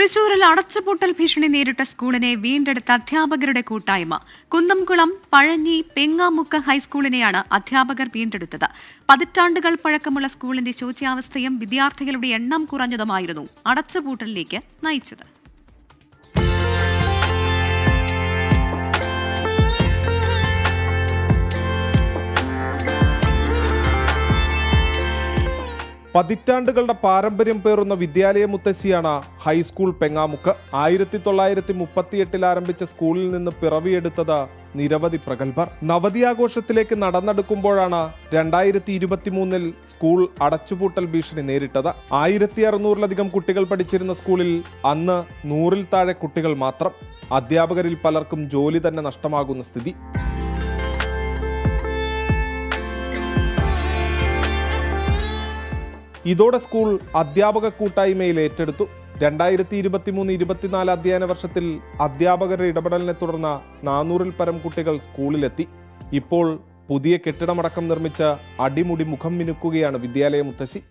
തൃശൂരിൽ അടച്ചുപൂട്ടൽ ഭീഷണി നേരിട്ട സ്കൂളിനെ വീണ്ടെടുത്ത അധ്യാപകരുടെ കൂട്ടായ്മ. കുന്നംകുളം പഴഞ്ഞി പെങ്ങാമുക്ക് ഹൈസ്കൂളിനെയാണ് അധ്യാപകർ വീണ്ടെടുത്തത്. പതിറ്റാണ്ടുകൾ പഴക്കമുള്ള സ്കൂളിന്റെ ശോച്യാവസ്ഥയും വിദ്യാർത്ഥികളുടെ എണ്ണം കുറഞ്ഞതുമായിരുന്നു അടച്ചുപൂട്ടലിലേക്ക് നയിച്ചത്. പതിറ്റാണ്ടുകളുടെ പാരമ്പര്യം പേറുന്ന വിദ്യാലയ മുത്തശ്ശിയാണ് ഹൈസ്കൂൾ പെങ്ങാമുക്ക്. 1938 ആരംഭിച്ച സ്കൂളിൽ നിന്ന് പിറവിയെടുത്തത് നിരവധി പ്രഗത്ഭർ. നവതിയാഘോഷത്തിലേക്ക് നടന്നെടുക്കുമ്പോഴാണ് 2023 സ്കൂൾ അടച്ചുപൂട്ടൽ ഭീഷണി നേരിട്ടത്. 1600-ലധികം കുട്ടികൾ പഠിച്ചിരുന്ന സ്കൂളിൽ അന്ന് 100-ൽ താഴെ കുട്ടികൾ മാത്രം. അധ്യാപകരിൽ പലർക്കും ജോലി തന്നെ നഷ്ടമാകുന്ന സ്ഥിതി. ഇതോടെ സ്കൂൾ അധ്യാപക കൂട്ടായ്മയിൽ ഏറ്റെടുത്തു. 2023-24 അധ്യയന വർഷത്തിൽ അധ്യാപകരുടെ ഇടപെടലിനെ തുടർന്ന് 400-ൽ പരം കുട്ടികൾ സ്കൂളിലെത്തി. ഇപ്പോൾ പുതിയ കെട്ടിടമടക്കം നിർമ്മിച്ച് അടിമുടി മുഖം മിനുക്കുകയാണ് വിദ്യാലയ മുത്തശ്ശി.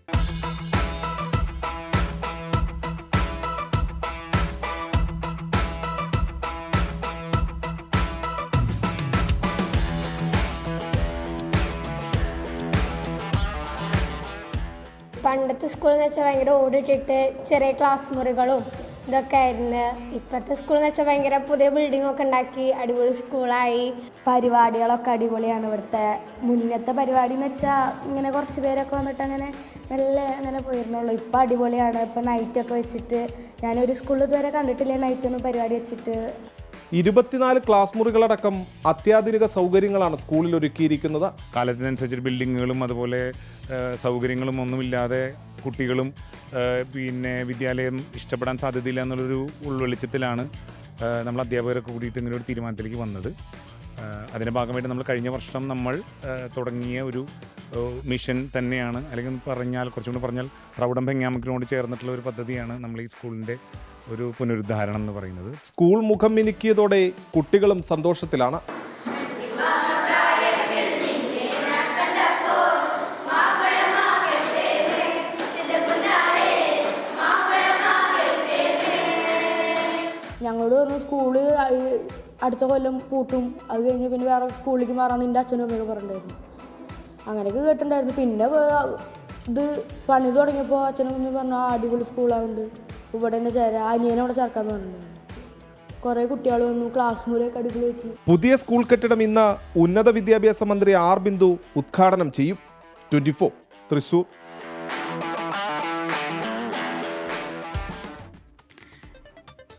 പണ്ടത്തെ സ്കൂളെന്ന് വെച്ചാൽ ഭയങ്കര ഓടിട്ടിട്ട് ചെറിയ ക്ലാസ് മുറികളും ഇതൊക്കെ ആയിരുന്നു. ഇപ്പോഴത്തെ സ്കൂളെന്ന് വെച്ചാൽ ഭയങ്കര പുതിയ ബിൽഡിങ്ങൊക്കെ ഉണ്ടാക്കി അടിപൊളി സ്കൂളായി. പരിപാടികളൊക്കെ അടിപൊളിയാണ്. ഇവിടുത്തെ മുന്നത്തെ പരിപാടി എന്ന് വെച്ചാൽ ഇങ്ങനെ കുറച്ച് പേരൊക്കെ വന്നിട്ട് അങ്ങനെ അങ്ങനെ പോയിരുന്നുള്ളൂ. ഇപ്പം അടിപൊളിയാണ്. ഇപ്പം നൈറ്റൊക്കെ വെച്ചിട്ട് ഞാനൊരു സ്കൂളിൽ ഇതുവരെ കണ്ടിട്ടില്ല നൈറ്റൊന്നും പരിപാടി വെച്ചിട്ട്. 24 ക്ലാസ് മുറികളടക്കം അത്യാധുനിക സൗകര്യങ്ങളാണ് സ്കൂളിൽ ഒരുക്കിയിരിക്കുന്നത്. കാലത്തിനനുസരിച്ച് ബിൽഡിങ്ങുകളും അതുപോലെ സൗകര്യങ്ങളും ഒന്നുമില്ലാതെ കുട്ടികളും വിദ്യാലയം ഇഷ്ടപ്പെടാൻ സാധ്യതയില്ല എന്നുള്ളൊരു ഉൾവെളിച്ചത്തിലാണ് നമ്മൾ അധ്യാപകരൊക്കെ കൂടിയിട്ട് ഇങ്ങനെ ഒരു തീരുമാനത്തിലേക്ക് വന്നത്. അതിൻ്റെ ഭാഗമായിട്ട് നമ്മൾ കഴിഞ്ഞ വർഷം നമ്മൾ തുടങ്ങിയ ഒരു മിഷൻ തന്നെയാണ്, അല്ലെങ്കിൽ കുറച്ചുകൂടി പറഞ്ഞാൽ പ്രൗഢം പെങ്ങാമുക്കിനോട് ചേർന്നിട്ടുള്ള ഒരു പദ്ധതിയാണ് നമ്മൾ ഈ സ്കൂളിൻ്റെ ഒരു പുനരുദ്ധാരണം എന്ന് പറയുന്നത്. സ്കൂൾ മുഖം മിനുക്കിയതോടെ കുട്ടികളും സന്തോഷത്തിലാണ്. ഞങ്ങളോട് പറഞ്ഞു സ്കൂള് അടുത്ത കൊല്ലം പൂട്ടും, അത് കഴിഞ്ഞ് പിന്നെ വേറെ സ്കൂളിലേക്ക് മാറാൻ നിൻ്റെ അച്ഛനും അമ്മയൊക്കെ പറഞ്ഞിട്ടുണ്ടായിരുന്നു. അങ്ങനെയൊക്കെ കേട്ടിട്ടുണ്ടായിരുന്നു. പിന്നെ ഇത് പണി തുടങ്ങിയപ്പോൾ അച്ഛനും അമ്മയും പറഞ്ഞു അടിപൊളി സ്കൂളാവുന്നുണ്ട്, ഇവിടെ തന്നെ ചേരാം, അനിയനെ അവിടെ ചേർക്കാന്ന് പറഞ്ഞിട്ടുണ്ടായിരുന്നു. കുറേ കുട്ടികൾ വന്നു, ക്ലാസ് മുറിയൊക്കെ അടിപൊളി വെച്ചു. പുതിയ സ്കൂൾ കെട്ടിടം ഇന്ന് ഉന്നത വിദ്യാഭ്യാസ മന്ത്രി ആർ ബിന്ദു ഉദ്ഘാടനം ചെയ്യും. 24 തൃശൂർ.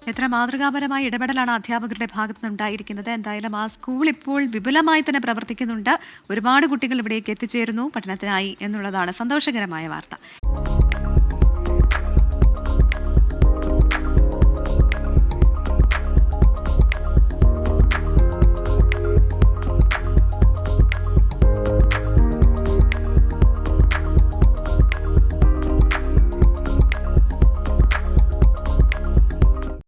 എത്ര മാതൃകാപരമായ ഇടപെടലാണ് അധ്യാപകരുടെ ഭാഗത്തു നിന്നുണ്ടായിരിക്കുന്നത്. എന്തായാലും ആ സ്കൂൾ ഇപ്പോൾ വിപുലമായി തന്നെ പ്രവർത്തിക്കുന്നുണ്ട്. ഒരുപാട് കുട്ടികൾ ഇവിടേക്ക് എത്തിച്ചേരുന്നു പഠനത്തിനായി എന്നുള്ളതാണ് സന്തോഷകരമായ വാർത്ത.